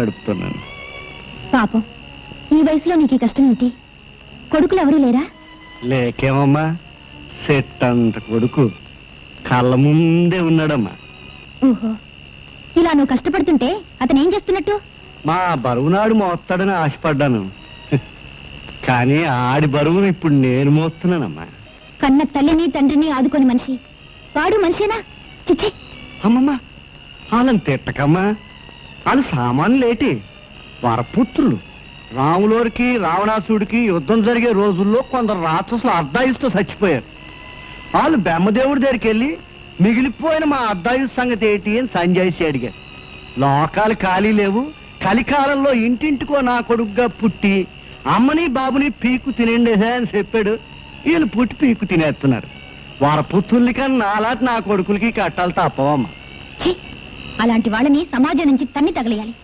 నడుపుతున్నాను. పాపం ఈ వయసులో నీకు ఈ కష్టం ఏంటి? కొడుకులు ఎవరూ లేరా? లేకేమమ్మా, సెట్టంత కొడుకు కళ్ళ ముందే ఉన్నాడమ్మా. ఓహో, ఇలా నువ్వు కష్టపడుతుంటే అతను ఏం చేస్తున్నట్టు? మా బరువునాడు మోస్తాడని ఆశపడ్డాను, కానీ ఆడి బరువును ఇప్పుడు నేను మోస్తున్నానమ్మా. కన్న తల్లిని తండ్రిని ఆదుకొని మనిషి వాడు మనిషేనా? చిచ్చే అమ్మమ్మ, వాళ్ళని తిట్టకమ్మా. వాళ్ళు సామాన్యులేటి, వరపుత్రులు. రాములోరికి రావణాసుడికి యుద్ధం జరిగే రోజుల్లో కొందరు రాక్షసులు అర్ధాయుస్తో చచ్చిపోయారు. వాళ్ళు బ్రహ్మదేవుడి దగ్గరికి వెళ్ళి మిగిలిపోయిన మా అర్ధాయుస్ సంగతి ఏంటి అని సంజయ్సి అడిగారు. లోకాలు ఖాళీ లేవు, కలికాలంలో ఇంటింటికో నా కొడుకుగా పుట్టి అమ్మని బాబుని పీకు తినేండేసా అని చెప్పాడు. వీళ్ళు పుట్టి పీకు తినేస్తున్నారు. వరపుత్రుల్ని కన్నా నాలాంటి నా కొడుకులకి కట్టాలి తప్పవమ్మా. అలాంటి వాళ్ళని సమాజం నుంచి తన్ని తగలేయాలి.